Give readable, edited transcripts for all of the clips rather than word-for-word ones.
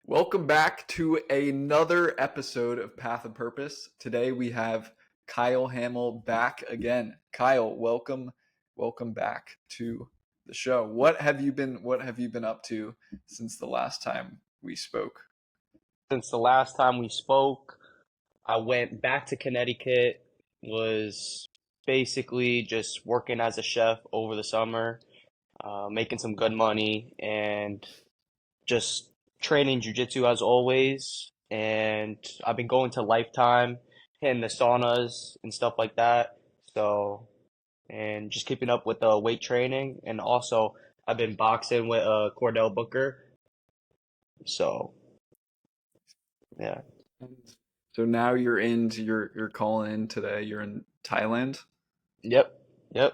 Welcome back to another episode of Path of Purpose. Today we have Kyle Hammel back again. Kyle, welcome back to the show. What have you been up to since the last time we spoke? Since the last time we spoke, I went back to Connecticut, was basically just working as a chef over the summer, making some good money, and just training jujitsu as always. And I've been going to Lifetime, hitting the saunas and stuff like that. So, and just keeping up with the weight training. And also, I've been boxing with Cordell Booker. So, yeah. So now you're calling in today. You're in Thailand. Yep, yep.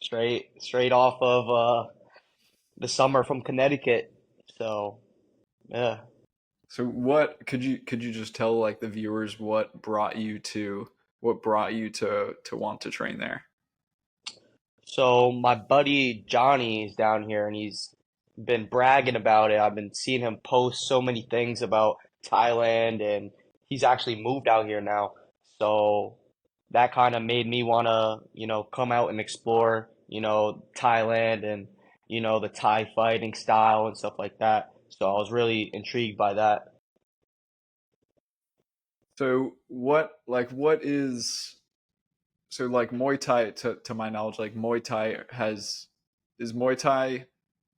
Straight off of the summer from Connecticut. So, yeah. So what could you just tell like the viewers what brought you to want to train there? So my buddy Johnny is down here and he's been bragging about it. I've been seeing him post so many things about Thailand and he's actually moved out here now. So that kind of made me want to, come out and explore, Thailand and, the Thai fighting style and stuff like that. So I was really intrigued by that. So what is so like Muay Thai to my knowledge, like Muay Thai has is Muay Thai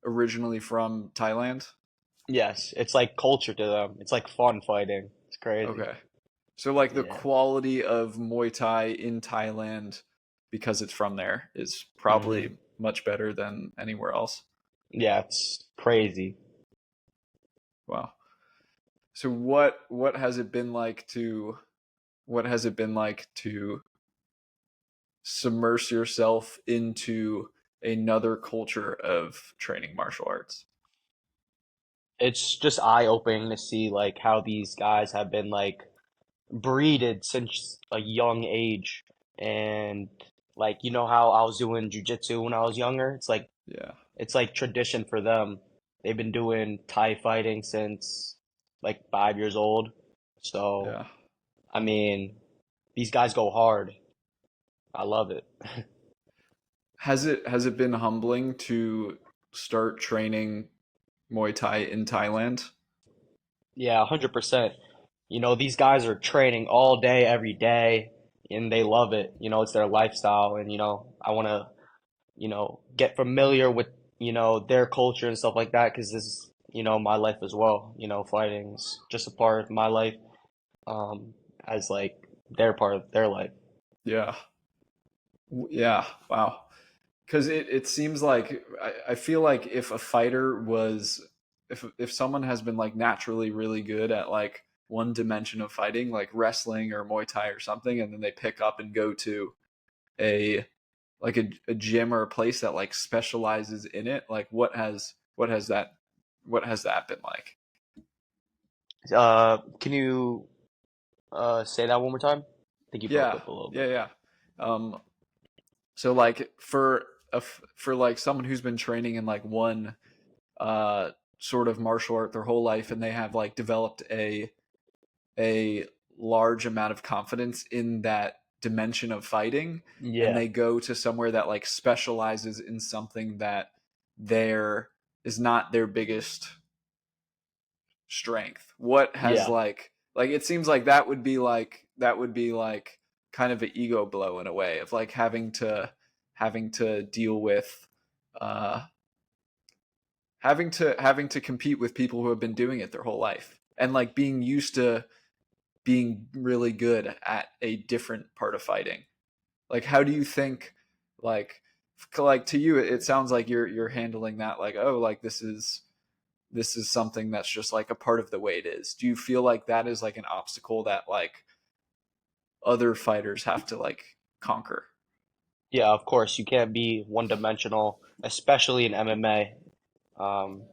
originally from Thailand? Yes, it's like culture to them. It's like fun fighting. It's crazy. Okay. So like the Yeah. quality of Muay Thai in Thailand because it's from there is Hmm. probably much better than anywhere else. Yeah, it's crazy. Wow. So what has it been like to submerge yourself into another culture of training martial arts? It's just eye-opening to see like how these guys have been like breeded since a young age. And like how I was doing jujitsu when I was younger? Yeah. It's like tradition for them. They've been doing Thai fighting since like 5 years old. So, Yeah. I mean, these guys go hard. I love it. Has it been humbling to start training Muay Thai in Thailand? Yeah, 100%. These guys are training all day, every day, and they love it. It's their lifestyle, and I want to, get familiar with, their culture and stuff like that because this is, my life as well. Fighting's just a part of my life, um, as like their part of their life. Yeah. Yeah. Wow. Because it seems like I feel like if a fighter was if someone has been like naturally really good at like one dimension of fighting, like wrestling or Muay Thai or something, and then they pick up and go to a a gym or a place that like specializes in it, like what has that been like? Can you say that one more time? I think you broke Yeah, up a little yeah, bit. yeah. Um, so like for like someone who's been training in like one uh sort of martial art their whole life, and they have like developed a large amount of confidence in that dimension of fighting, and Yeah, they go to somewhere that like specializes in something that there is not their biggest strength. What has yeah. like it seems like that would be like kind of an ego blow in a way of like having to deal with uh having to compete with people who have been doing it their whole life, and like being used to being really good at a different part of fighting. Like how do you think like like to you it sounds like you're handling that like, oh, like this is something that's just like a part of the way it is. Do you feel like that is like an obstacle that like other fighters have to like conquer? Yeah, of course, you can't be one dimensional, especially in MMA. Um,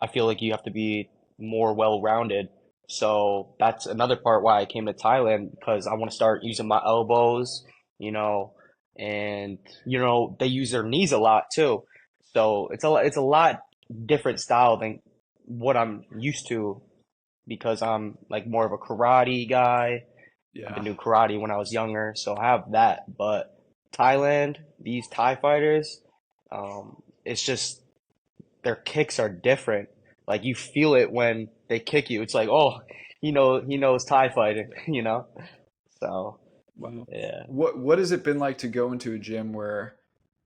I feel like you have to be more well-rounded. So that's another part why I came to Thailand because I want to start using my elbows, you know, and they use their knees a lot too. So it's a lot different style than what I'm used to because I'm like more of a karate guy. I've been Yeah. doing karate when I was younger, so I have that. But Thailand, these Thai fighters, it's just their kicks are different. Like you feel it when they kick you. It's like, oh, he knows Thai fighting, you know? So, Wow. yeah. What has it been like to go into a gym where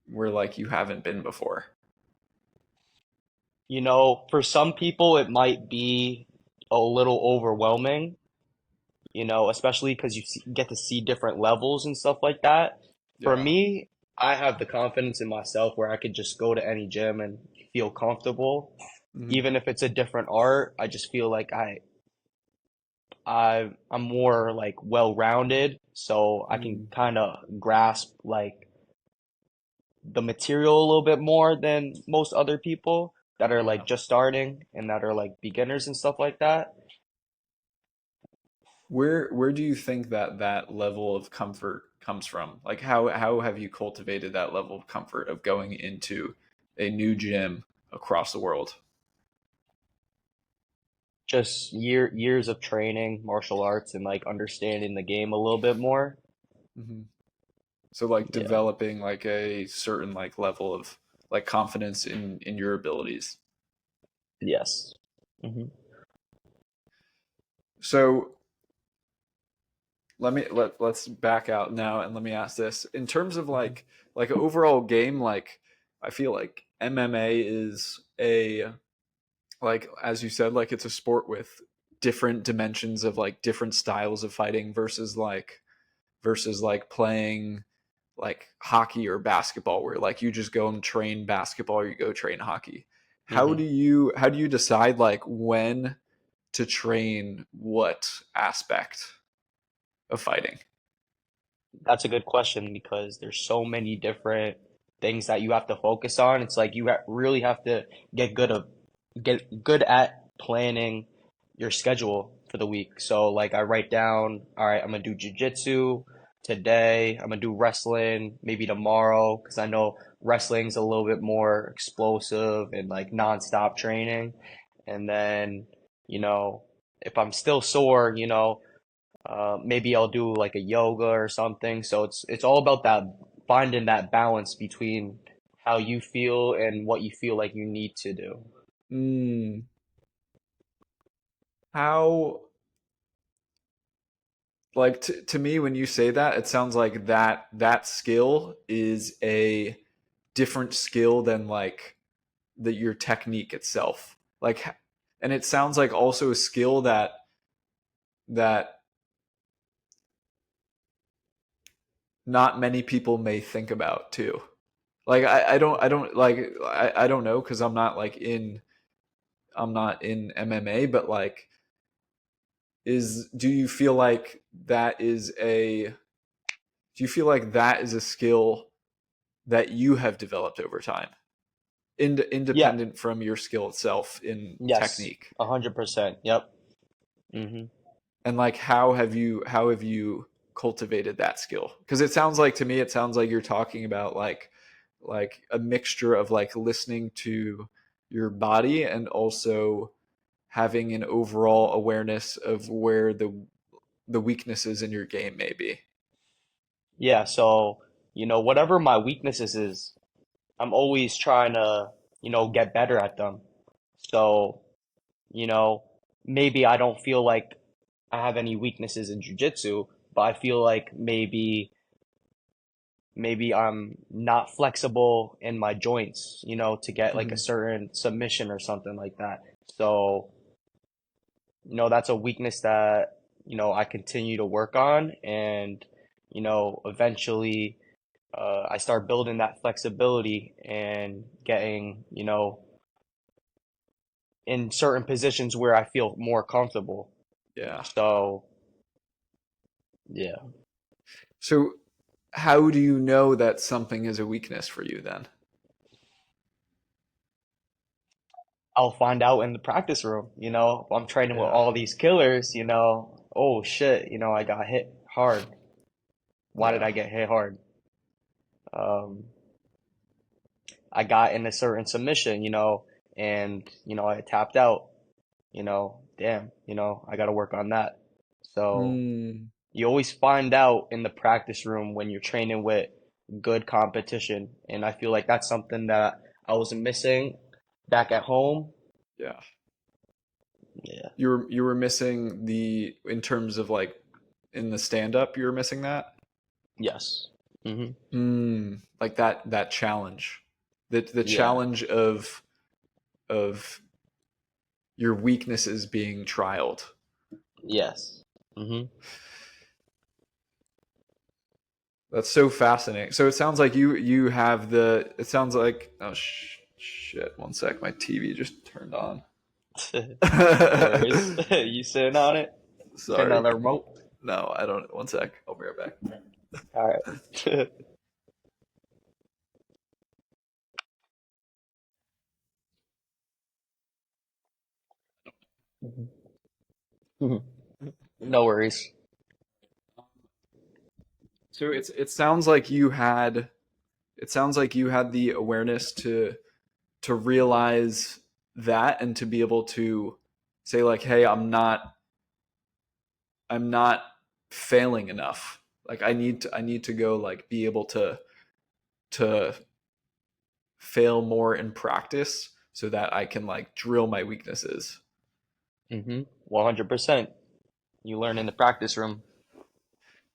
like you haven't been before? For some people it might be a little overwhelming, especially because get to see different levels and stuff like that. For Yeah. me, I have the confidence in myself where I could just go to any gym and feel comfortable. Hmm. Even if it's a different art, I just feel like I'm more like well-rounded, so I can Mm. kind of grasp like the material a little bit more than most other people that are Yeah. like just starting and that are like beginners and stuff like that. Where do you think that level of comfort comes from? Like how have you cultivated that level of comfort of going into a new gym across the world? Just years of training, martial arts, and like understanding the game a little bit more. Hmm. So like Yeah. developing like a certain like level of like confidence in your abilities. Yes. So let's back out now and let me ask this. In terms of Hmm. like overall game, like I feel like MMA is a like as you said, like it's a sport with different dimensions of like different styles of fighting versus like playing like hockey or basketball where like you just go and train basketball or you go train hockey. Hmm. How do you decide like when to train what aspect of fighting? That's a good question because there's so many different things that you have to focus on. It's like you really have to get good of get good at planning your schedule for the week. So like I write down, all right, I'm gonna do jujitsu today. I'm gonna do wrestling maybe tomorrow because I know wrestling's a little bit more explosive and like nonstop training. And then, you know, if I'm still sore, maybe I'll do like a yoga or something. So it's all about that finding that balance between how you feel and what you feel like you need to do. Mm, how like to me when you say that it sounds like that skill is a different skill than like your technique itself like and it sounds like also a skill that not many people may think about too like I don't like I don't know because I'm not in MMA but like is do you feel like that is a do you feel like that is a skill that you have developed over time, Yeah, independent from your skill itself in yes, technique? 100%. Yep. Hmm. And like, how have you cultivated that skill? Because it sounds like to me, it sounds like you're talking about like a mixture of like listening to your body and also having an overall awareness of where the weaknesses in your game may be. Yeah, so, whatever my weaknesses is, I'm always trying to, get better at them. So, you know, maybe I don't feel like I have any weaknesses in jujitsu, but I feel like maybe I'm not flexible in my joints, to get like a Mm-hmm. certain submission or something like that. So, that's a weakness that, I continue to work on and, eventually I start building that flexibility and getting, in certain positions where I feel more comfortable. Yeah. So, yeah. So, how do you know that something is a weakness for you then? I'll find out in the practice room, I'm training with Yeah. all these killers, oh shit, I got hit hard. Why did Yeah. I get hit hard? Um, I got in a certain submission, and, I tapped out, damn, I got to work on that. So Mm, you always find out in the practice room when you're training with good competition. And I feel like that's something that I was missing back at home. yeah. Yeah. You were missing the in terms of like in the stand up, you were missing that? Yes. Hmm. Like that challenge. The Yeah. challenge of your weaknesses being trialed. Yes. Hmm. That's so fascinating. So it sounds like you have the. It sounds like oh shit. One sec, my TV just turned on. No worries. You sitting on it? Sitting on Sorry. the remote? No, I don't. One sec. I'll be right back. All right. Mhm. No worries. So it sounds like you had the awareness to realize that and to be able to say like, hey, I'm not failing enough. Like I need to go like be able to fail more in practice so that I can like drill my weaknesses. 100%. You learn in the practice room.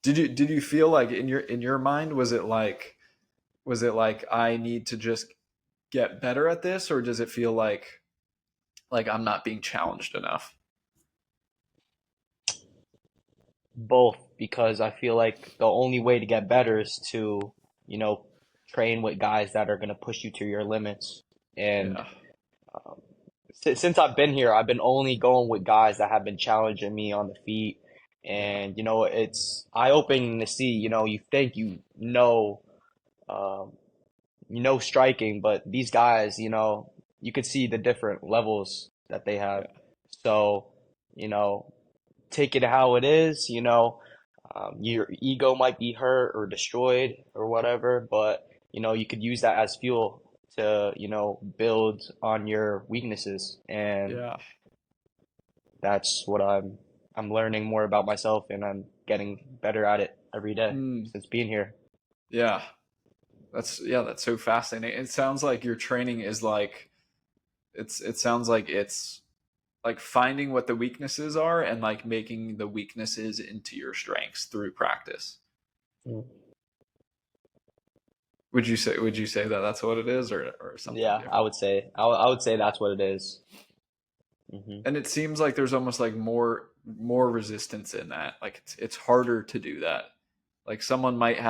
Did you feel like in your mind was it like I need to just get better at this, or does it feel like I'm not being challenged enough? Both, because I feel like the only way to get better is to, you know, train with guys that are going to push you to your limits. And Yeah. um, since I've been here, I've been only going with guys that have been challenging me on the feet. Yeah. And, it's eye-opening to see, you think um, striking, but these guys, you could see the different levels that they have. Yeah. So, you know, take it how it is, your ego might be hurt or destroyed or whatever, but you could use that as fuel to, build on your weaknesses. And Yeah. that's what I'm learning more about myself, and I'm getting better at it every day Mm, since being here. yeah. That's so fascinating. It sounds like your training is like it sounds like finding what the weaknesses are and like making the weaknesses into your strengths through practice. Mm. Would you say that that's what it is, or something Yeah, I different? would say I would say that's what it is. Hmm. And it seems like there's almost like more resistance in that. Like it's harder to do that. Like someone might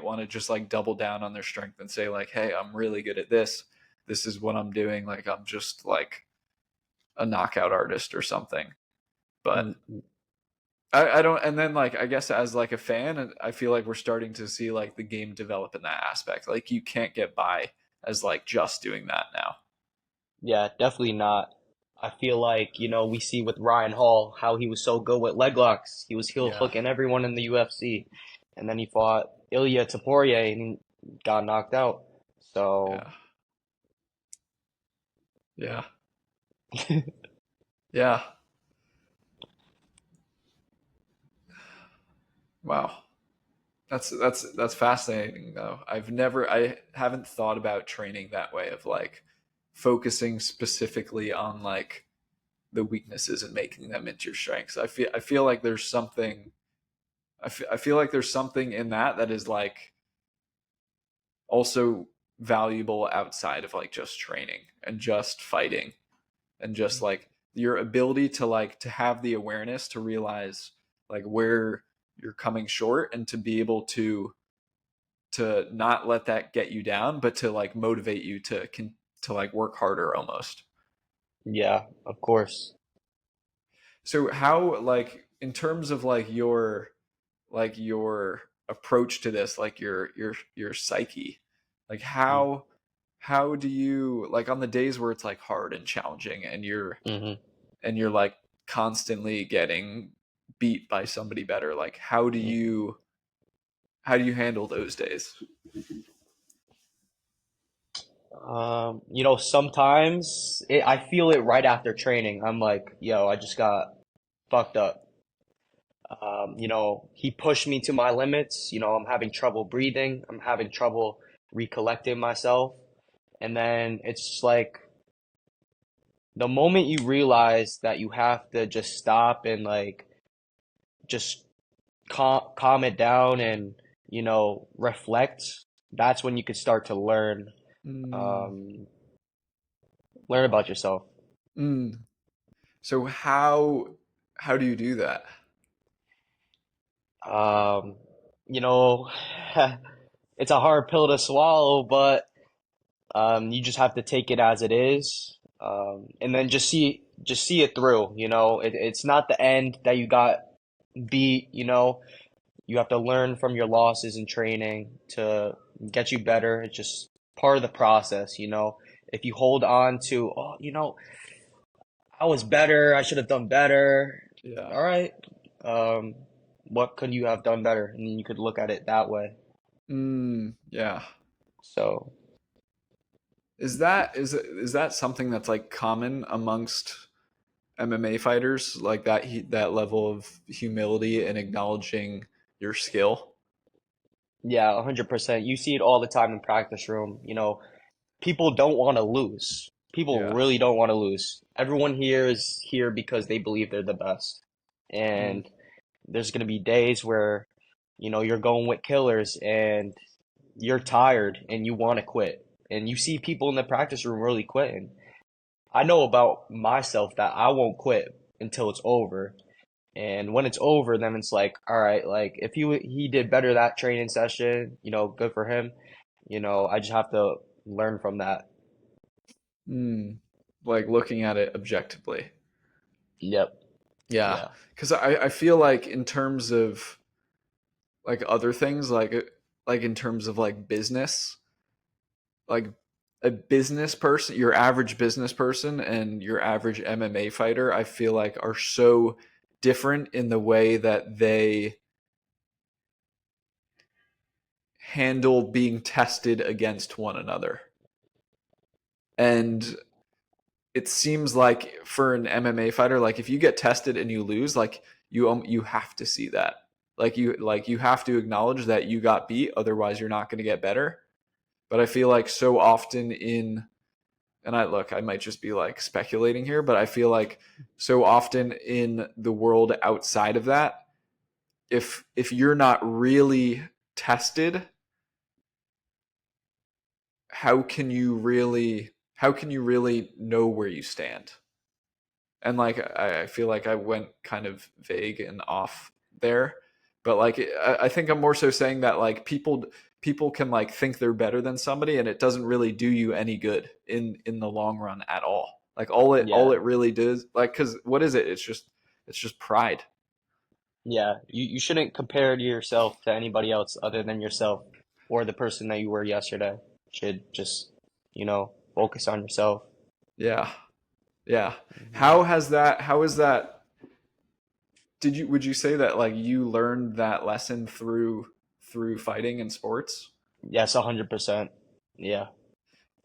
want to just like double down on their strength and say like, "Hey, I'm really good at this. This is what I'm doing. Like I'm just like a knockout artist or something." But I don't. And then like I guess as like a fan, I feel like we're starting to see like the game develop in that aspect. Like you can't get by as like just doing that now. Yeah, definitely not. I feel like, we see with Ryan Hall how he was so good with leg locks. He was heel Yeah. hooking everyone in the UFC. And then he fought Ilya Taporia and he got knocked out. So, Yeah. yeah. Yeah. Yeah. Wow. That's fascinating though. I haven't thought about training that way of like focusing specifically on like the weaknesses and making them into your strengths. I feel like there's something I feel like there's something in that is like also valuable outside of like just training and just fighting and just like your ability to have the awareness to realize like where you're coming short and to be able to not let that get you down, but to like motivate you to like work harder almost. Yeah, of course. So how like in terms of like your approach to this, like your psyche, like how do you like on the days where it's like hard and challenging and Mm-hmm. you're like constantly getting beat by somebody better, like how do you handle those days? Sometimes I feel it right after training. I'm like, yo, I just got fucked up. He pushed me to my limits. I'm having trouble breathing. I'm having trouble recollecting myself. And then it's just like the moment you realize that you have to just stop and like just calm it down and, reflect, that's when you could start to Mm, um, learn about yourself. mm. So how do you do that? Um, you know, it's a hard pill to swallow, but you just have to take it as it is, and then just see it through. It's not the end that you got beat. You have to learn from your losses in training to get you better. It's just part of the process. If you hold on to, oh, I was better, I should have done better. Yeah. All right, um, what could you have done better? And then you could look at it that way. Yeah. So. Is that something that's like common amongst MMA fighters, like that level of humility and acknowledging your skill? Yeah, 100%. You see it all the time in practice room. People don't want to lose. People Yeah. really don't want to lose. Everyone here is here because they believe they're the best. Mm, And there's going to be days where, you're going with killers and you're tired and you want to quit. And you see people in the practice room really quitting. I know about myself that I won't quit until it's over. And when it's over, then it's like, all right, like if he did better that training session, good for him. I just have to learn from that. mm. Like looking at it objectively. Yep. Yeah. Yeah. Because I feel like in terms of like other things, like in terms of like business, like a business person, your average business person and your average MMA fighter, I feel like are so different in the way that they handle being tested against one another. And it seems like for an MMA fighter, like if you get tested and you lose, like you have to see that. Like you have to acknowledge that you got beat, otherwise you're not going to get better. But I feel like so often in and I might just be like speculating here, but I feel like so often in the world outside of that, if you're not really tested, how can you really know where you stand? And like I feel like I went kind of vague and off there, but like I think I'm more so saying that like people can like think they're better than somebody, and it doesn't really do you any good in the long run at all. Like all Yeah. it really does, like, because what is it? It's just pride. Yeah. You shouldn't compare to yourself to anybody else other than yourself or the person that you were yesterday. Should just, focus on yourself. Yeah, yeah. Hmm. How is that? Would you say that like you learned that lesson through fighting and sports? Yes, 100%. Yeah.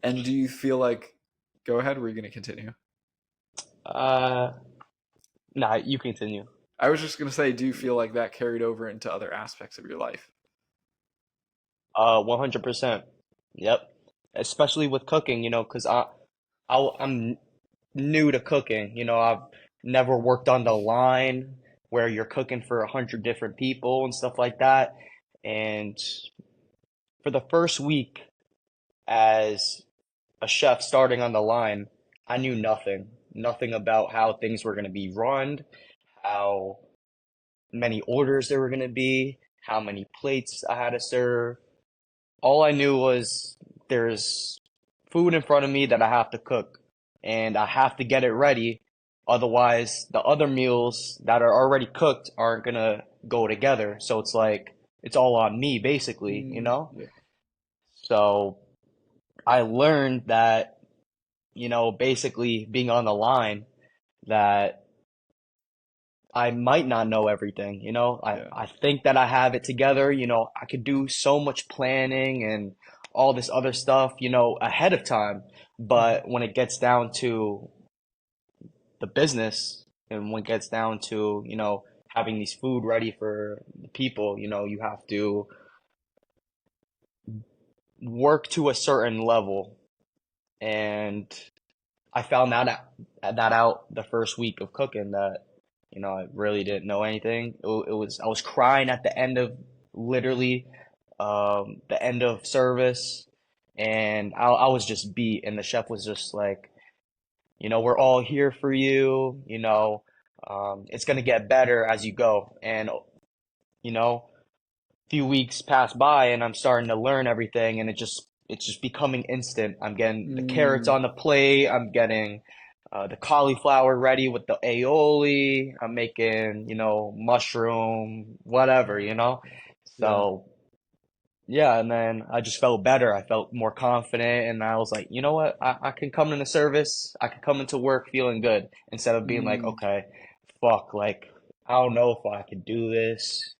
And do you feel like, go ahead, were you going to continue? Uh, nah, you continue. I was just going to say, do you feel like that carried over into other aspects of your life? 100%. Yep. Especially with cooking, 'cause I'm new to cooking. I've never worked on the line where you're cooking for 100 different people and stuff like that. And for the first week as a chef starting on the line, I knew nothing about how things were going to be run, how many orders there were going to be, how many plates I had to serve. All I knew was there's food in front of me that I have to cook and I have to get it ready. Otherwise, the other meals that are already cooked aren't gonna go together. So it's like it's all on me basically. Yeah. So I learned that, basically being on the line that I might not know everything. I, Yeah. I think that I have it together. I could do so much planning and all this other stuff, ahead of time. Mhm. But when it gets down to the business and when it gets down to, having these food ready for the people, you have to work to a certain level. And I found that out the first week of cooking that, I really didn't know anything. I was crying at the end of literally the end of service, and I was just beat, and the chef was just like, we're all here for you, it's gonna get better as you go, and you know, few weeks pass by and I'm starting to learn everything and it's just becoming instant. I'm getting the carrots Mm, on the plate. I'm getting the cauliflower ready with the aioli. I'm making, mushroom, whatever, yeah. So yeah, and then I just felt better. I felt more confident and I was like, you know what? I can come into service. I can come into work feeling good instead of being like, Mm, okay, fuck, like I don't know if I could do this,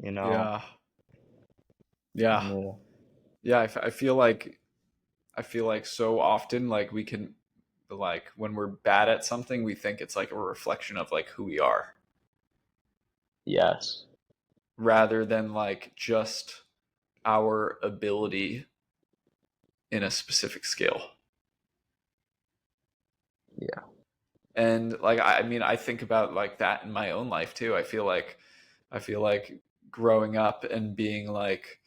you know. yeah. Yeah. Yeah. Yeah. I feel like so often like we can like when we're bad at something, we think it's like a reflection of like who we are Yes. rather than like just our ability in a specific skill. Yeah. And like I mean I think about like that in my own life too. I feel like growing up and being like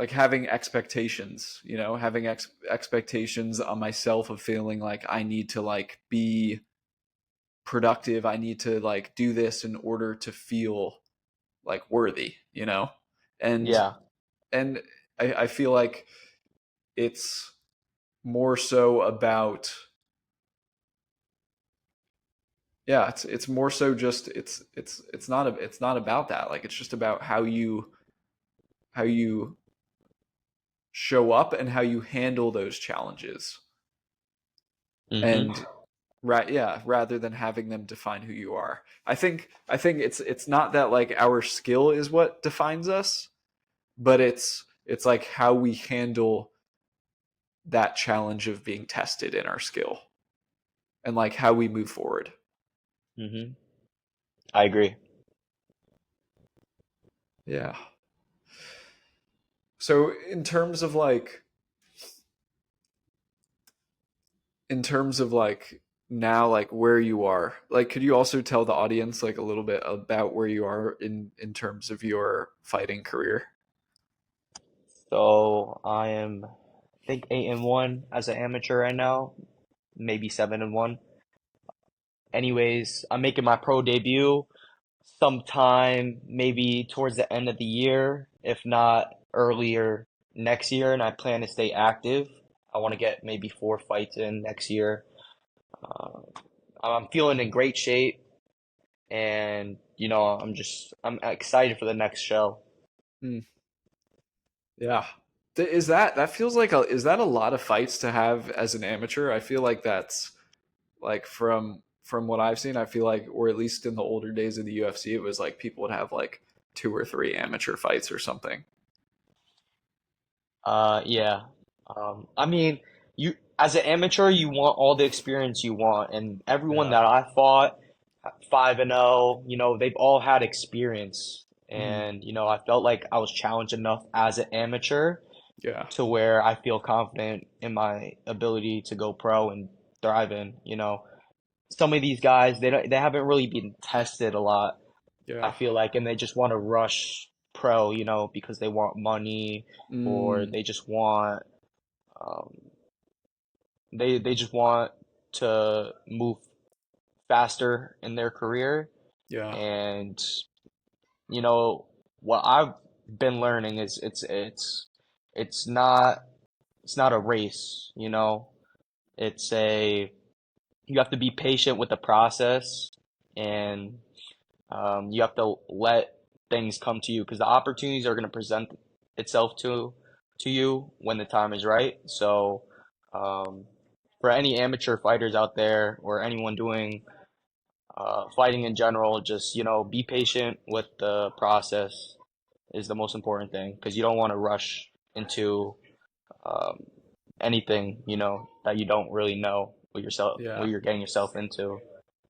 having expectations, you know, having expectations on myself of feeling like I need to like be productive. I need to like do this in order to feel like worthy, you know? And Yeah. and I feel like it's more so about yeah, it's more so just it's not about that. Like it's just about how you show up and how you handle those challenges. Hmm. And right, yeah, rather than having them define who you are. I think it's not that like our skill is what defines us, but it's like how we handle that challenge of being tested in our skill and like how we move forward. Hmm. I agree. Yeah. So in terms of like now like where you are, like could you also tell the audience like a little bit about where you are in terms of your fighting career? So I am, I think 8-1 as an amateur right now, maybe 7-1. Anyways, I'm making my pro debut sometime maybe towards the end of the year, if not earlier next year, and I plan to stay active. I want to get maybe 4 fights in next year. Uh, I'm feeling in great shape, and I'm excited for the next show. Hmm. Yeah. Is that feels like a is that a lot of fights to have as an amateur? I feel like that's like from what I've seen, I feel like or at least in the older days of the UFC, it was like people would have like two or three amateur fights or something. Yeah. I mean, you as an amateur, you want all the experience you want, and everyone Yeah. that I fought, 5-0, they've all had experience, Mhm. and I felt like I was challenged enough as an amateur Yeah. to where I feel confident in my ability to go pro and thrive in. Some of these guys, they haven't really been tested a lot, I Yeah. feel like, and they just want to rush pro, because they want money or Mm, um, they just want to move faster in their career. yeah. And you know what I've been learning is it's not it's not a race. It's a you have to be patient with the process and you have to let things come to you because the opportunities are going to present itself to you when the time is right. So, um, for any amateur fighters out there or anyone doing fighting in general, just be patient with the process is the most important thing because you don't want to rush into um, anything, that you don't really know what Yeah. you're getting yourself into.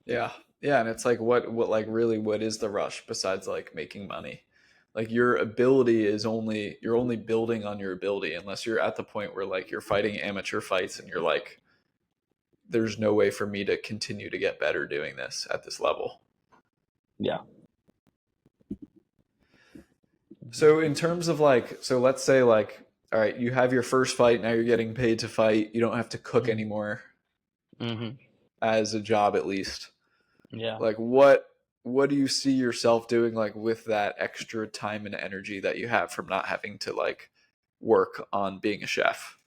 Yeah. Yeah, and it's like what like really what is the rush besides like making money? Like your ability is only you're only building on your ability unless you're at the point where like you're fighting amateur fights and you're like there's no way for me to continue to get better doing this at this level. Yeah. So in terms of like so let's say like all right, you have your first fight, now you're getting paid to fight. You don't have to cook Mm-hmm. anymore Mm-hmm. as a job at least. Yeah. Like what do you see yourself doing like with that extra time and energy that you have from not having to like work on being a chef?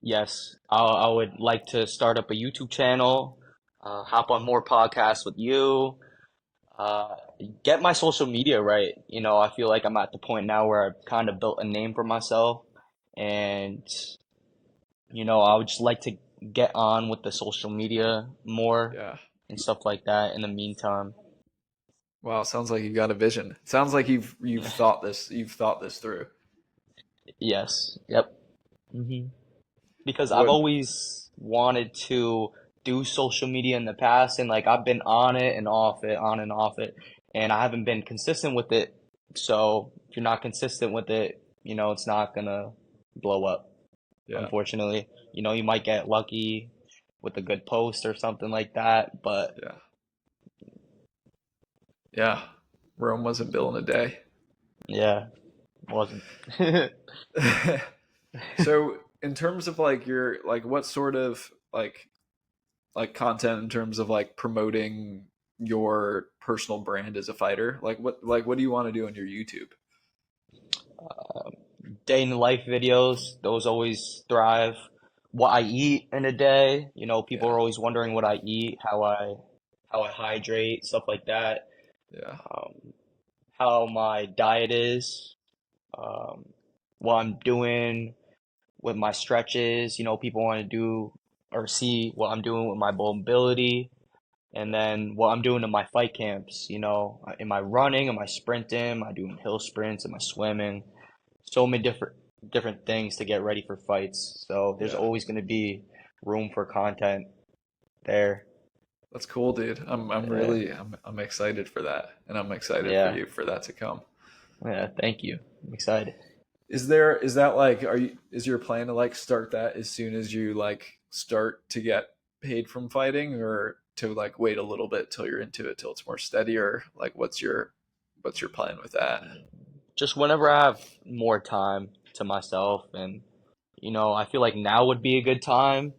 Yes. I would like to start up a YouTube channel, hop on more podcasts with you, uh, get my social media right. I feel like I'm at the point now where I've kind of built a name for myself, and I would just like to get on with the social media more Yeah. and stuff like that in the meantime. Wow, sounds like you got a vision. Sounds like you've thought this through. Yes. Yep. hmm Because I've What always wanted to do social media in the past, and like I've been on it and off it, on and off it, and I haven't been consistent with it. So if you're not consistent with it, it's not gonna blow up, yeah. unfortunately. You might get lucky with a good post or something like that, but Yeah. Yeah. Rome wasn't built in a day. yeah, it wasn't. So in terms of like your like what sort of like content in terms of like promoting your personal brand as a fighter? Like what do you want to do on your YouTube? Day in the life videos, those always thrive. What I eat in a day, people Yeah. are always wondering what I eat, how I hydrate, stuff like that. Yeah. Um, how my diet is, um, what I'm doing with my stretches. People want to do or see what I'm doing with my mobility, and then what I'm doing in my fight camps. Am I running? Am I sprinting? Am I doing hill sprints? Am I swimming? So many different things to get ready for fights. So there's Yeah. always going to be room for content there. That's cool, dude. I'm Yeah, really I'm excited for that. And I'm excited for yeah, you for that to come. yeah. Thank you. I'm excited. Is that like are you is your plan to like start that as soon as you like start to get paid from fighting or to like wait a little bit till you're into it till it's more steady or like what's your plan with that? Just whenever I have more time to myself, and I feel like now would be a good time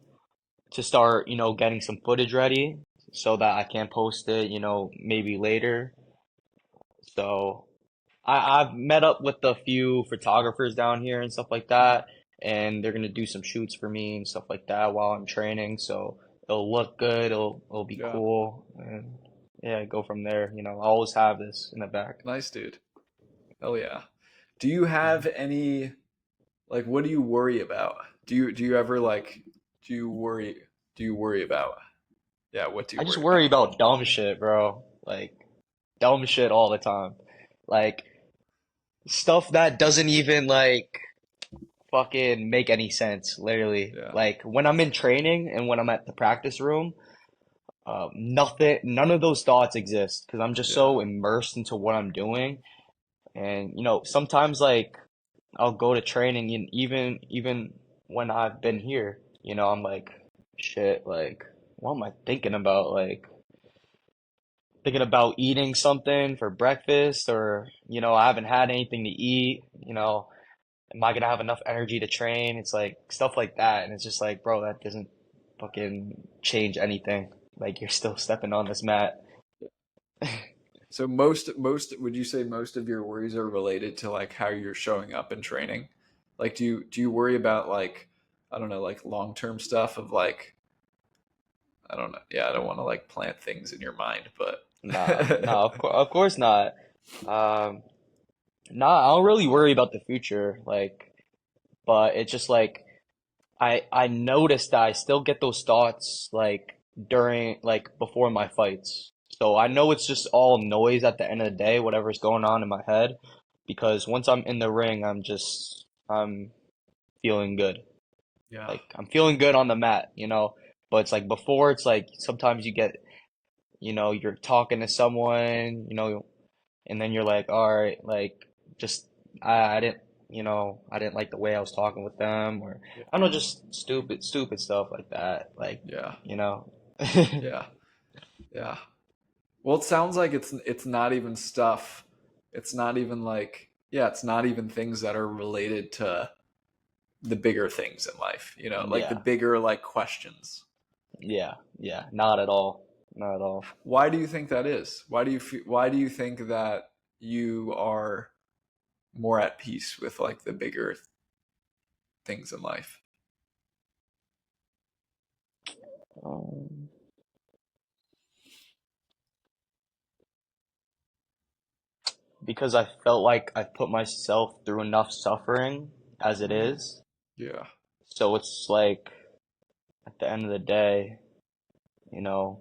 to start, getting some footage ready so that I can post it, maybe later. So I've met up with a few photographers down here and stuff like that, and they're gonna do some shoots for me and stuff like that while I'm training. So it'll look good, it'll be Yeah. cool, and yeah, go from there. I always have this in the back. Nice, dude. Oh yeah. Do you have any like what do you worry about? Do you ever like do you worry do you worry about? Yeah, what do you I just worry worry about? about dumb shit, bro. Like dumb shit all the time. Like stuff that doesn't even like fucking make any sense, literally. Yeah. Like when I'm in training and when I'm at the practice room, none of those thoughts exist because I'm just Yeah. so immersed into what I'm doing. And sometimes like I'll go to training and even when I've been here, I'm like, shit, like what am I thinking about? Like thinking about eating something for breakfast or, I haven't had anything to eat, am I gonna have enough energy to train? It's like stuff like that. And it's just like, bro, that doesn't fucking change anything. Like you're still stepping on this mat. So most would you say most of your worries are related to like how you're showing up in training? Like do you worry about like I don't know like long-term stuff of like I don't know. Yeah, I don't want to like plant things in your mind, but Nah, nah, of course not. Um, nah, I don't really worry about the future, like, but it's just like I noticed that I still get those thoughts like during like before my fights. So I know it's just all noise at the end of the day, whatever's going on in my head, because once I'm in the ring, I'm feeling good. Yeah. Like I'm feeling good on the mat, But it's like before, it's like sometimes you get, you're talking to someone, and then you're like, all right, like just I didn't, I didn't like the way I was talking with them, or Yeah. I don't know, just stupid stuff like that. Like, Yeah. you know. Yeah. Yeah. Well, it sounds like it's not even stuff. It's not even like yeah, it's not even things that are related to the bigger things in life, like the Yeah, bigger like questions. yeah, not at all, not at all. Why do you think that is? Why do you think that you are more at peace with like the bigger things in life? Um, because I felt like I've put myself through enough suffering as it Mm, is. yeah. So it's like at the end of the day, you know,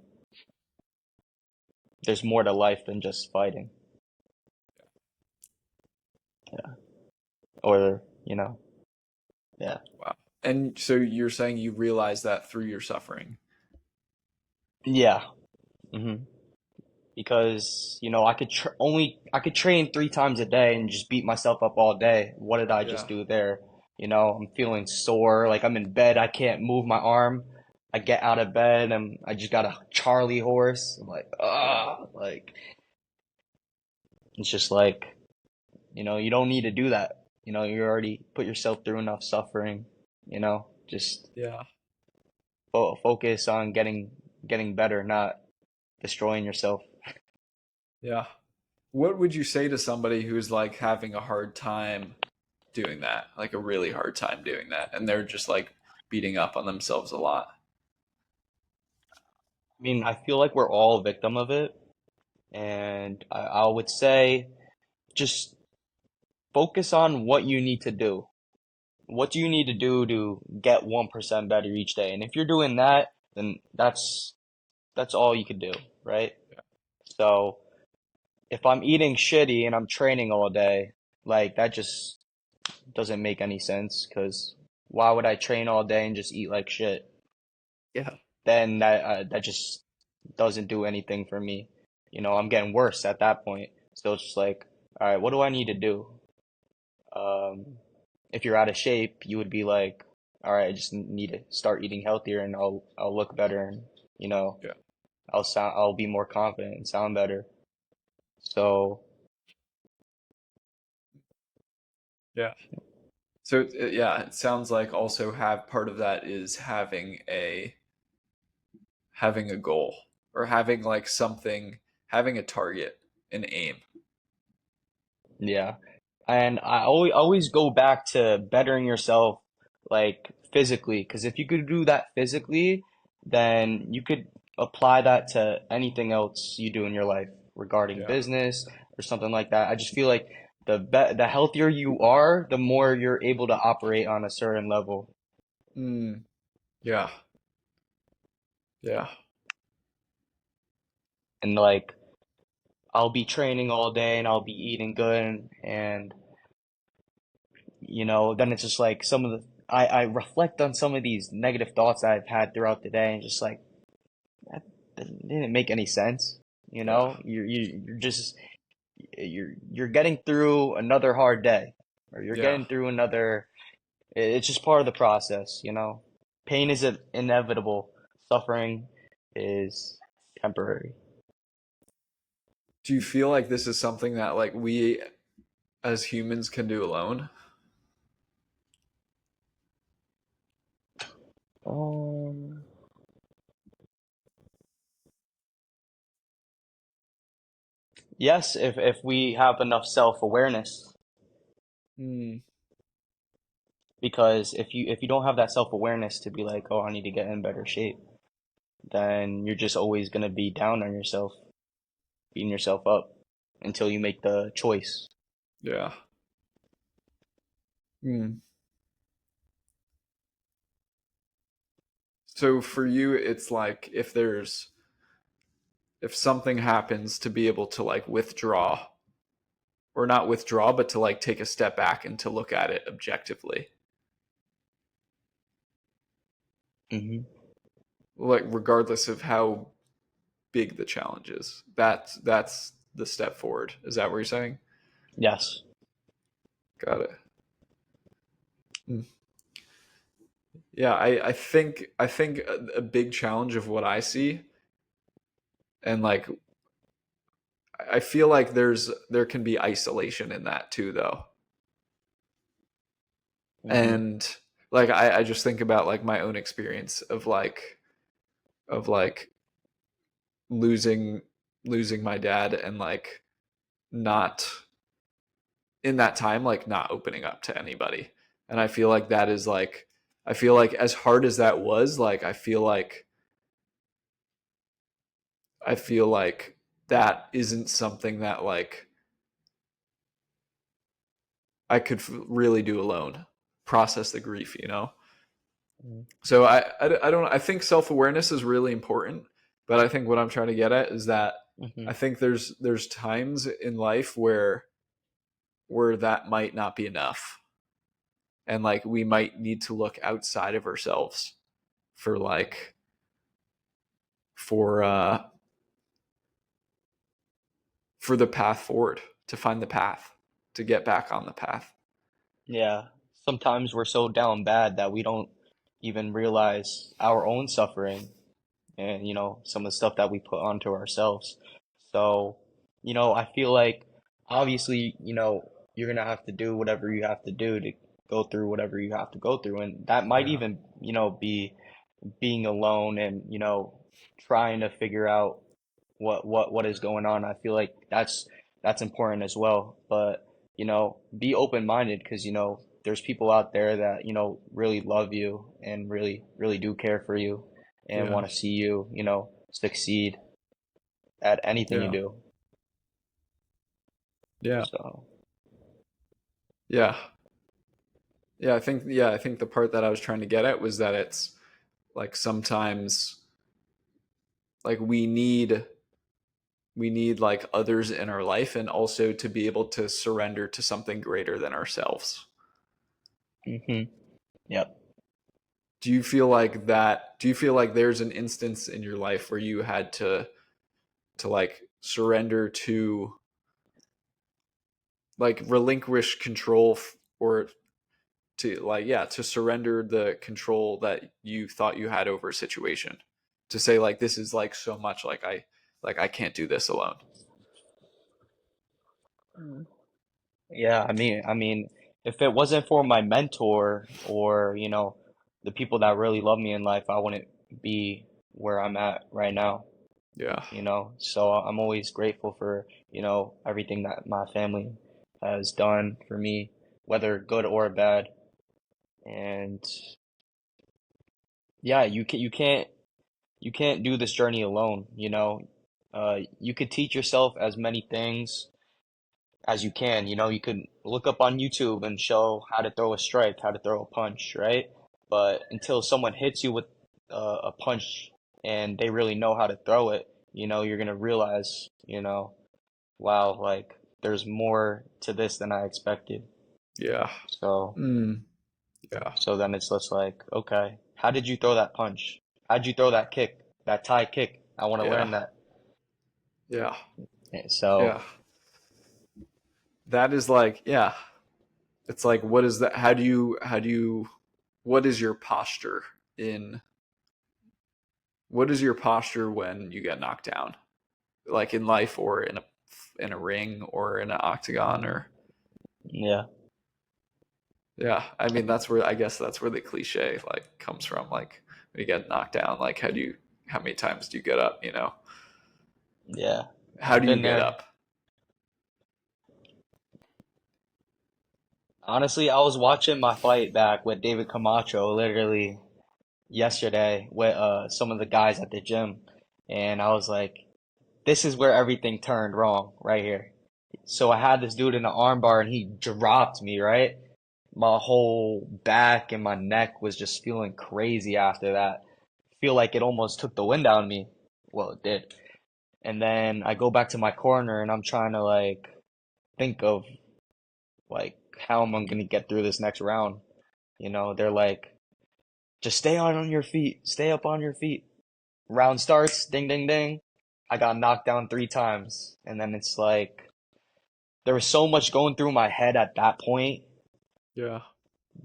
there's more to life than just fighting. Yeah. Or, yeah. Wow. And so you're saying you realize that through your suffering. Yeah. hmm Because, I could train 3 times a day and just beat myself up all day. What did I just Yeah. do there? I'm feeling sore, like I'm in bed, I can't move my arm. I get out of bed and I just got a Charlie horse. I'm like, Yeah. like it's just like, you don't need to do that. You already put yourself through enough suffering, just Yeah. focus on getting better, not destroying yourself. Yeah. What would you say to somebody who's like having a hard time doing that, like a really hard time doing that, and they're just like beating up on themselves a lot? I mean, I feel like we're all a victim of it, and I would say just focus on what you need to do. What do you need to do to get 1% better each day? And if you're doing that, then that's all you could do, right? So if I'm eating shitty and I'm training all day, like that just doesn't make any sense because why would I train all day and just eat like shit? Yeah. Then that just doesn't do anything for me. I'm getting worse at that point. So it's just like, all right, what do I need to do? Um, if you're out of shape, you would be like, all right, I just need to start eating healthier and I'll look better and you know, Yeah. I'll be more confident and sound better. So, Yeah. So yeah, it sounds like also have part of that is having a goal or having like something, having a target, an aim. yeah. And I always go back to bettering yourself like physically, because if you could do that physically, then you could apply that to anything else you do in your life regarding Yeah. business or something like that. I just feel like the healthier you are, the more you're able to operate on a certain level. Mm, yeah. Yeah. And like I'll be training all day and I'll be eating good and then it's just like some of the I reflect on some of these negative thoughts I've had throughout the day and just like that didn't make any sense. Yeah. You're just you're getting through another hard day, or you're Yeah. getting through another. It's just part of the process. Pain is inevitable. Suffering is temporary. Do you feel like this is something that like we as humans can do alone? Um, yes, if we have enough self-awareness, Mm, because if you don't have that self-awareness to be like, oh, I need to get in better shape, then you're just always gonna be down on yourself, beating yourself up until you make the choice. yeah. Mm. So for you, it's like if something happens to be able to like withdraw or not withdraw, but to like take a step back and to look at it objectively, Hmm. like regardless of how big the challenge is. That's the step forward. Is that what you're saying? Yes. Got it. Mm. Yeah, I think a big challenge of what I see, and like I feel like there can be isolation in that too, though. Hmm. And like I just think about like my own experience of like losing losing my dad, and like not in that time like not opening up to anybody. And I feel like that is like, I feel like as hard as that was, like I feel like that isn't something that like I could really do alone, process the grief. So I don't, I think self-awareness is really important, but I think what I'm trying to get at is that Hmm. I think there's times in life where that might not be enough, and like we might need to look outside of ourselves for like for uh for the path forward, to find the path, to get back on the path. Yeah. Sometimes we're so down bad that we don't even realize our own suffering and, some of the stuff that we put onto ourselves. So, I feel like obviously, you're gonna have to do whatever you have to do to go through whatever you have to go through. And that might Yeah. even, be being alone and, trying to figure out what is going on. I feel like that's important as well. But, be open-minded because, there's people out there that, really love you and really, really do care for you and Yeah. want to see you, succeed at anything you Yeah. do. Yeah. So, Yeah. Yeah, I think the part that I was trying to get at was that it's like sometimes like we need like others in our life, and also to be able to surrender to something greater than ourselves. hmm. Yep. Do you feel like there's an instance in your life where you had to like surrender to, like relinquish control, or to like, yeah, to surrender the control that you thought you had over a situation, to say like this is like so much, like I can't do this alone. Yeah, I mean, if it wasn't for my mentor or, the people that really love me in life, I wouldn't be where I'm at right now, Yeah. So I'm always grateful for, everything that my family has done for me, whether good or bad. And yeah, you can't do this journey alone. You could teach yourself as many things as you can. You could look up on YouTube and show how to throw a strike, how to throw a punch, right? But until someone hits you with a punch and they really know how to throw it, you're gonna realize, wow, like there's more to this than I expected. Yeah. So, Mm, yeah. so then it's just like, okay, how did you throw that punch? How'd you throw that kick, that tie kick? I want to Yeah. learn that. Yeah. So, Yeah. That is like, yeah, it's like, what is that, how do you what is your posture in what is your posture when you get knocked down, like in life, or in a ring, or in an octagon, or yeah, yeah, I mean, that's where, I guess that's where the cliche like comes from, like when you get knocked down, like how many times do you get up? yeah, How I've do you been get there. up? Honestly, I was watching my fight back with David Camacho literally yesterday with some of the guys at the gym, and I was like, this is where everything turned wrong right here. So I had this dude in the armbar and he dropped me, right? My whole back and my neck was just feeling crazy after that. Feel like it almost took the wind out of me. Well, it did. And then I go back to my corner and I'm trying to like think of like how am I gonna get through this next round? They're like, just stay on your feet, stay up on your feet. Round starts, ding ding ding. I got knocked down 3 times, and then it's like there was so much going through my head at that point Yeah.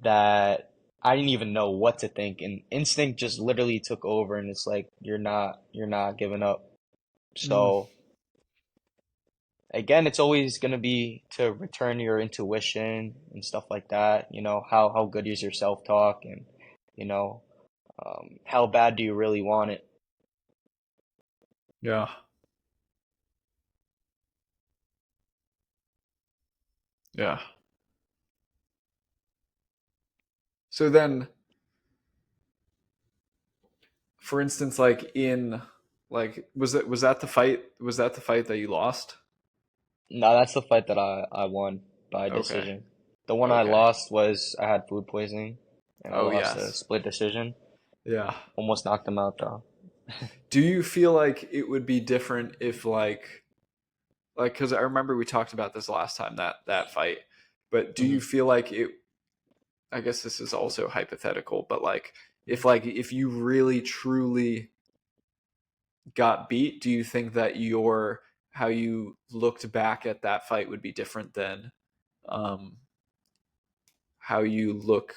that I didn't even know what to think, and instinct just literally took over, and it's like you're not giving up. Mm, So again, it's always gonna be to return to your intuition and stuff like that. How good is your self-talk, and you know, how bad do you really want it? yeah. Yeah. So then, for instance, like in like was that the fight that you lost? No, that's the fight that I won by Okay. decision. The one I Okay. lost was I had food poisoning, and I Oh lost a yes. split decision. Yeah. Almost knocked him out though. Do you feel like it would be different if like because I remember we talked about this last time, that fight, but do you Hmm. feel like it? I guess this is also hypothetical, but like if you really truly got beat, do you think that your how you looked back at that fight would be different than um, how you look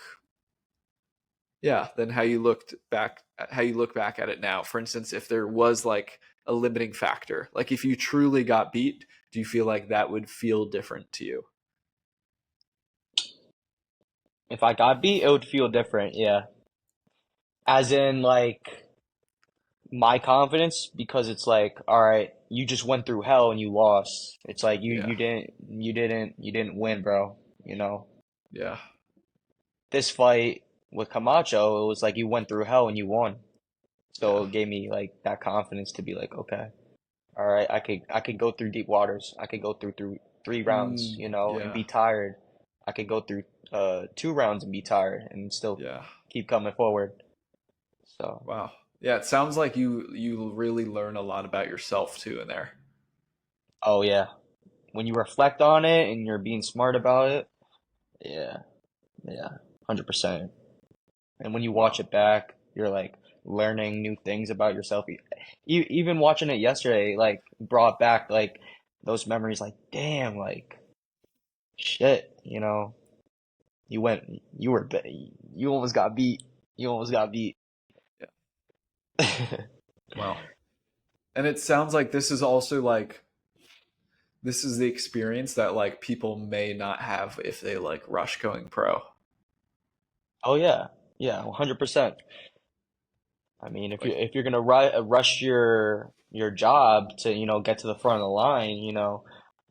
than how you look back at it now? For instance, if there was like a limiting factor, like if you truly got beat, do you feel like that would feel different to you? If I got beat, it would feel different, yeah. As in like my confidence, because it's like, all right, you just went through hell and you lost. It's like you Yeah. you didn't win, bro. You know, Yeah. this fight with Camacho, it was like you went through hell and you won. So Yeah. it gave me like that confidence to be like, okay, all right, I could go through deep waters. I could go through 3 rounds, and Yeah. be tired. I could go through 2 rounds and be tired and still Yeah. keep coming forward. So, Wow. Yeah, it sounds like you really learn a lot about yourself too in there. oh yeah, when you reflect on it and you're being smart about it, yeah, yeah, 100%. And when you watch Wow. it back, you're like learning new things about yourself. Even watching it yesterday, like brought back like those memories. Like, damn, like shit, you went, you almost got beat. You almost got beat. Yeah. Wow. And it sounds like this is also like this is the experience that like people may not have if they like rush going pro. Oh yeah, yeah, 100%. I mean, if you Like if you're gonna rush your job to get to the front of the line,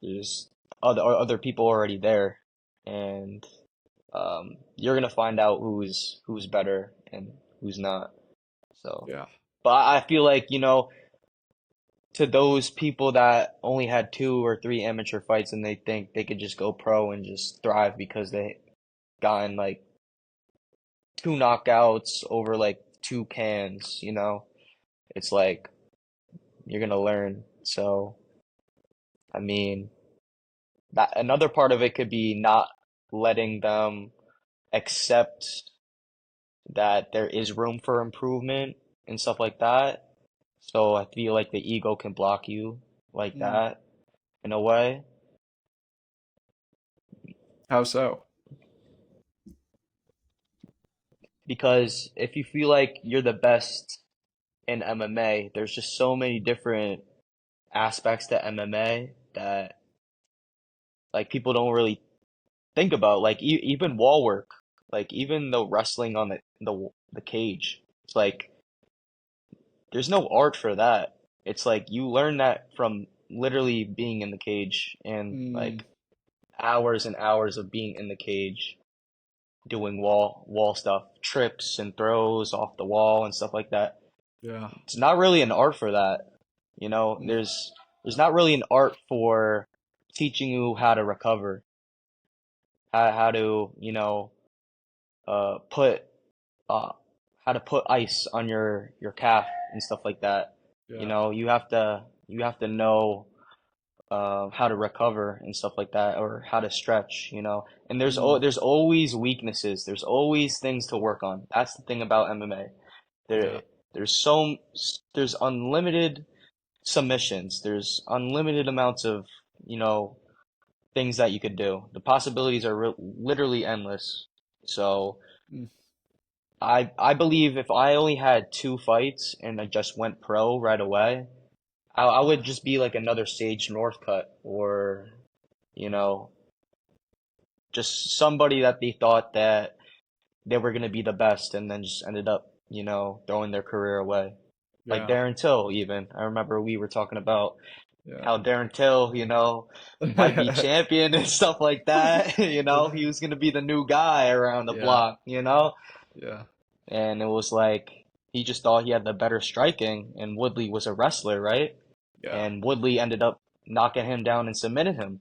there's other people already there, and you're gonna find out who's better and who's not. So, yeah. but I feel like to those people that only had 2 or 3 amateur fights and they think they could just go pro and just thrive because they gotten like 2 knockouts over like 2 cans, it's like you're gonna learn. So, I mean, that another part of it could be not letting them accept that there is room for improvement and stuff like that. So I feel like the ego can block you like Mm. that in a way. How so? Because if you feel like you're the best in MMA, there's just so many different aspects to MMA that like people don't really think about. Like even wall work, like even the wrestling on the cage. It's like there's no art for that. It's like you learn that from literally being in the cage and Mm. like hours and hours of being in the cage doing wall stuff, trips and throws off the wall and stuff like that. Yeah. It's not really an art for that. Mm. There's not really an art for teaching you how to recover, how to, put uh how to put ice on your calf and stuff like that. Yeah. You have to know how to recover and stuff like that, or how to stretch, you know. And Mm, there's always weaknesses. There's always things to work on. That's the thing about MMA. yeah. There there's so there's unlimited submissions. There's unlimited amounts of, you know, things that you could do. The possibilities are literally endless. So Mm, I believe if I only had two fights and I just went pro right away, I would just be like another Sage Northcutt, or you know, just somebody that they thought that they were gonna be the best and then just ended up, you know, throwing their career away. Like yeah. Darren Till, even. I remember we were talking about Yeah. how Darren Till, you know, might be champion and stuff like that. You know, he was gonna be the new guy around the Yeah. block, you know? Yeah. And it was like he just thought he had the better striking, and Woodley was a wrestler, right? Yeah. And Woodley ended up knocking him down and submitted him.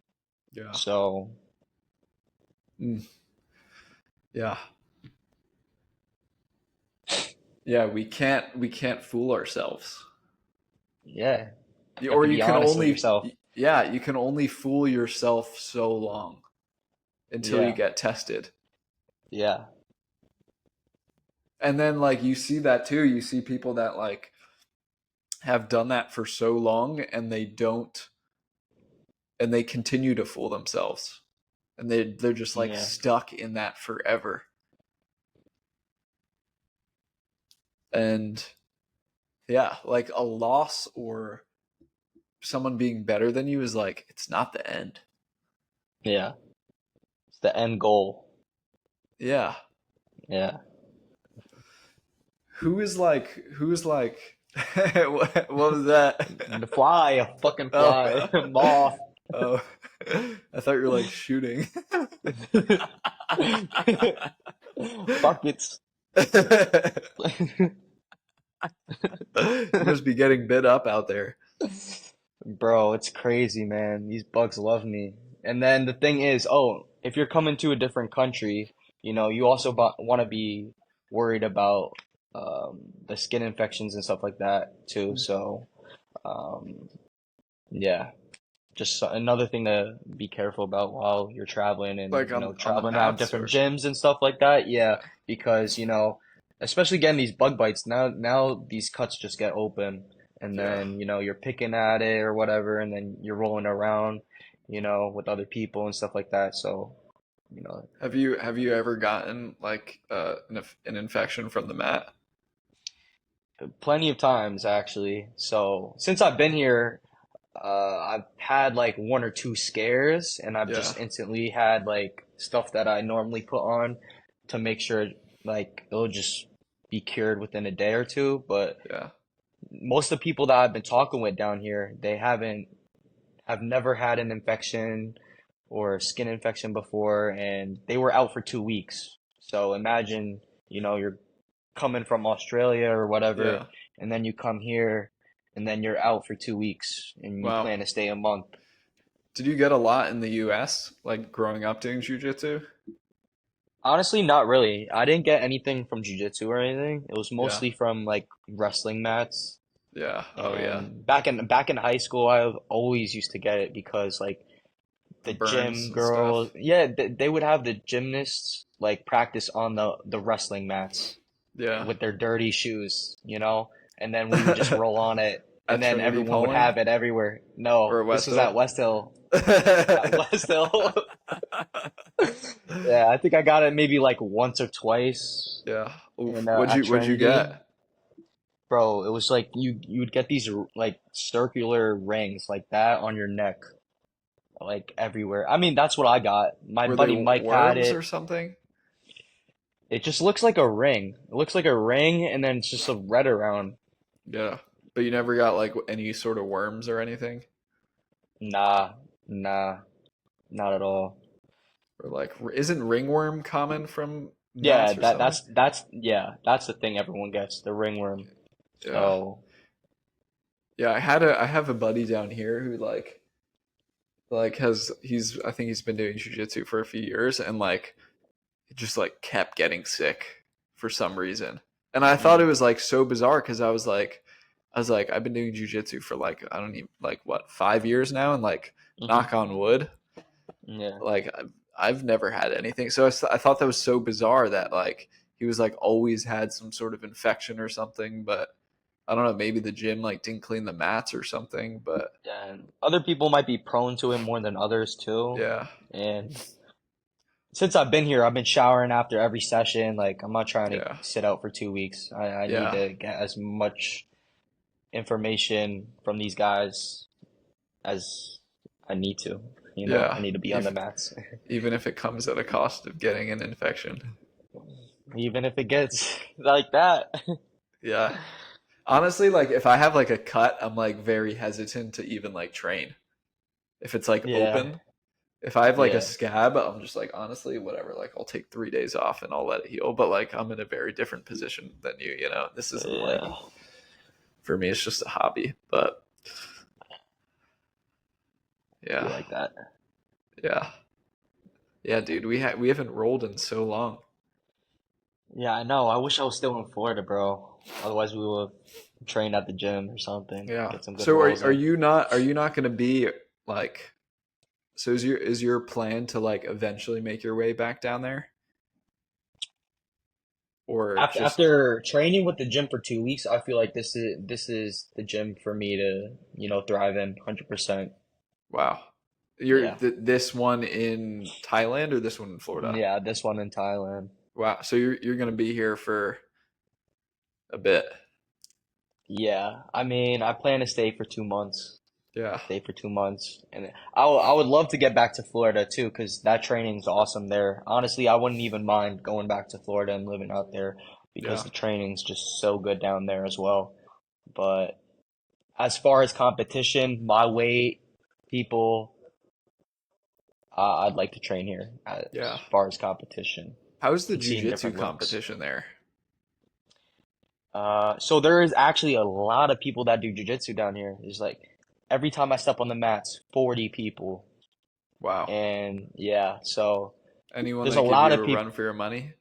Yeah. So, Mm, yeah. Yeah, we can't fool ourselves. yeah, you have Or to you be can honest with only yourself. yeah, you can only fool yourself so long until you Yeah, get tested. yeah, And then like you see that too. You see people that like have done that for so long and they don't and they continue to fool themselves. And they're just like yeah, stuck in that forever. And yeah, like a loss or someone being better than you is like it's not the end. yeah. It's the end goal. Yeah. Yeah. Who is like what was that? The fly, a fucking fly, Oh, moth. oh, I thought you were like shooting. Buckets. You must be getting bit up out there. Bro, it's crazy, man. These bugs love me. And then the thing is, oh, if you're coming to a different country, you know, you also want to be worried about the skin infections and stuff like that too. So, um, yeah, just another thing to be careful about while you're traveling, and, Like you know, on the traveling around mats different or gyms and stuff like that. Yeah, because, you know, especially getting these bug bites, now these cuts just get open, and yeah. then, you know, you're picking at it or whatever, and then you're rolling around, you know, with other people and stuff like that. So, you know, Have you ever gotten like an infection from the mat? plenty of times actually. So since I've been here, I've had like one or two scares, and I've Yeah. just instantly had like stuff that I normally put on to make sure like it'll just be cured within a day or two. But Yeah. most of the people that I've been talking with down here, they have never had an infection or a skin infection before, and they were out for 2 weeks. So imagine, you know, you're coming from Australia or whatever, Yeah. and then you come here, and then you're out for 2 weeks, and you Wow. plan to stay a month. Did you get a lot in the US like growing up doing jujitsu? Honestly, not really. I didn't get anything from jiu-jitsu or anything. It was Yeah. mostly from like wrestling mats. Yeah. Oh yeah. And back in high school, I always used to get it because like The the burns gym and girls, stuff. yeah, they would have the gymnasts like practice on the wrestling mats Yeah. with their dirty shoes, you know? And then we would just roll on it, and At then Trinity everyone would Pulling have it everywhere. or No, at this West was Hill? at West Hill. At West Hill. Yeah, I think I got it maybe like once or twice Yeah. Oof. in What'd at you Trinity. get? Bro, it was like you would get these like circular rings like that on your neck, like everywhere. I mean, that's what I got. My Were they buddy Mike had worms or it. something? It just looks like a ring. It looks like a ring, and then it's just a red around. Yeah. But you never got like any sort of worms or anything? Nah, nah, not at all. Or like isn't ringworm common from Yeah, mats or something? that's the thing everyone gets, the ringworm. Yeah. So, Yeah, I have a buddy down here who like has he's I think he's been doing jujitsu for a few years and like just like kept getting sick for some reason. And I thought it mm, was like so bizarre because I was like, I was like, I've been doing jujitsu for like, I don't even, like, what, 5 years now? And like, Hmm. knock on wood, Yeah. like, I've never had anything. So I thought that was so bizarre that like he was like always had some sort of infection or something. But I don't know, maybe the gym like didn't clean the mats or something. But And other people might be prone to it more than others too. yeah, And since I've been here, I've been showering after every session. Like, I'm not trying to yeah, sit out for 2 weeks. I need yeah, to get as much information from these guys as I need to. I yeah. need to be on the Even mats. even if it comes at a cost of getting an infection. Even if it gets like that. Yeah. Honestly, like if I have like a cut, I'm like very hesitant to even like train. If it's like Yeah, open, if I have like a yeah, scab, I'm just like honestly, whatever. Like I'll take 3 days off and I'll let it heal. But like I'm in a very different position than you. You know, this isn't like yeah. for me. It's just a hobby. But Be yeah, like that. yeah, yeah, dude. We haven't rolled in so long. Yeah, I know. I wish I was still in Florida, bro. Otherwise, we would train at the gym or something. Yeah. Get some good So rolls are in. you not going to be like? So is your plan to like eventually make your way back down there, or just After training with the gym for 2 weeks, I feel like this is the gym for me to, thrive in 100%. wow? Yeah. This one in Thailand or this one in Florida? Yeah, this one in Thailand. Wow. So you're gonna be here for a bit. Yeah. I mean, I plan to stay for 2 months. Yeah. Stay for 2 months. And I would love to get back to Florida too, because that training's awesome there. Honestly, I wouldn't even mind going back to Florida and living out there because Yeah. the training's just so good down there as well. But as far as competition, my weight, people, I'd like to train here Yeah. as far as competition How's the and seeing jujitsu different looks. competition there? So there is actually a lot of people that do jujitsu down here. There's like every time I step on the mats, 40 people. Wow. And yeah, so Anyone there's a that give lot you of a people. run for your money?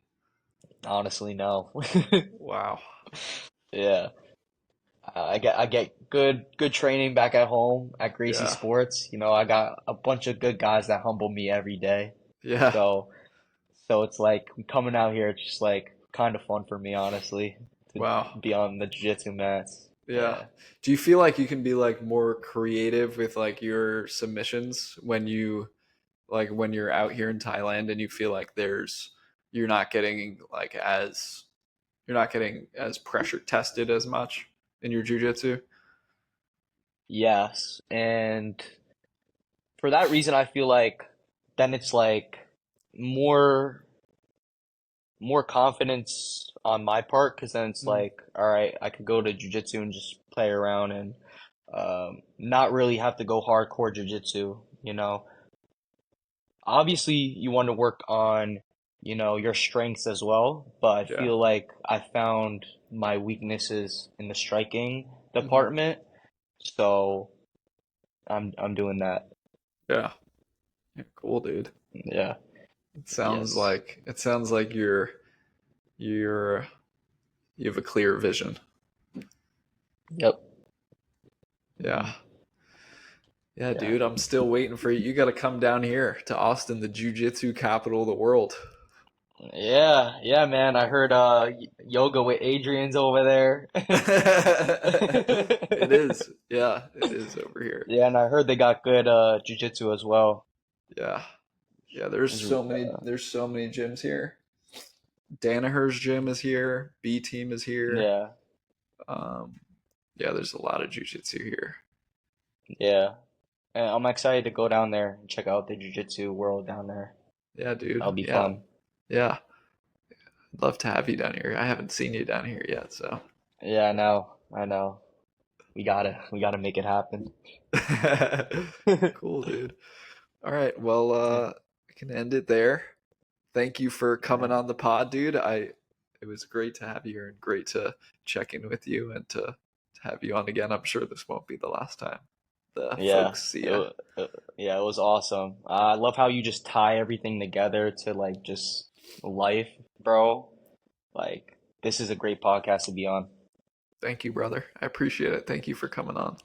Honestly, no. Wow. Yeah. I get good training back at home at Gracie Yeah. Sports. I got a bunch of good guys that humble me every day. Yeah. So so it's like coming out here, it's just like kind of fun for me, honestly, to Wow. be on the jiu-jitsu mats. Yeah. Yeah. Do you feel like you can be like more creative with like your submissions when you like when you're out here in Thailand and you feel like you're not getting like as you're not getting as pressure tested as much in your jujitsu? Yes. And for that reason, I feel like then it's like more more confidence on my part because then it's Mm. like, all right, I could go to jujitsu and just play around and not really have to go hardcore jujitsu. Obviously, you want to work on, your strengths as well, but I Yeah. feel like I found my weaknesses in the striking Hmm. department, so I'm doing that. Yeah. Yeah. Cool, dude. Yeah. It sounds Yes. like you're you have a clear vision. Yep. Yeah. Hmm. Yeah, Yeah. dude, I'm still waiting for you. You got to come down here to Austin, the jiu-jitsu capital of the world. Yeah, yeah, man. I heard yoga with Adrian's over there. It is. Yeah, it is over here. Yeah, and I heard they got good jujitsu as well. Yeah. Yeah, there's Is so many gyms here. Danaher's gym is here. B team is here. Yeah, Um yeah, there's a lot of jiu-jitsu here. yeah. And I'm excited to go down there and check out the jujitsu world down there. Yeah, That'll dude. be Yeah. fun. Yeah. I'd love to have you down here. I haven't seen you down here yet, so. Yeah, I know. I know. We gotta make it happen. Cool, dude. All right. Well, Yeah, I can end it there. Thank you for coming yeah, on the pod, dude. It was great to have you here and great to check in with you and to have you on again. I'm sure this won't be the last time. The yeah. folks see It, ya. yeah, it was awesome. I love how you just tie everything together to like just life, bro. Like this is a great podcast to be on. Thank you, brother. I appreciate it. Thank you for coming on.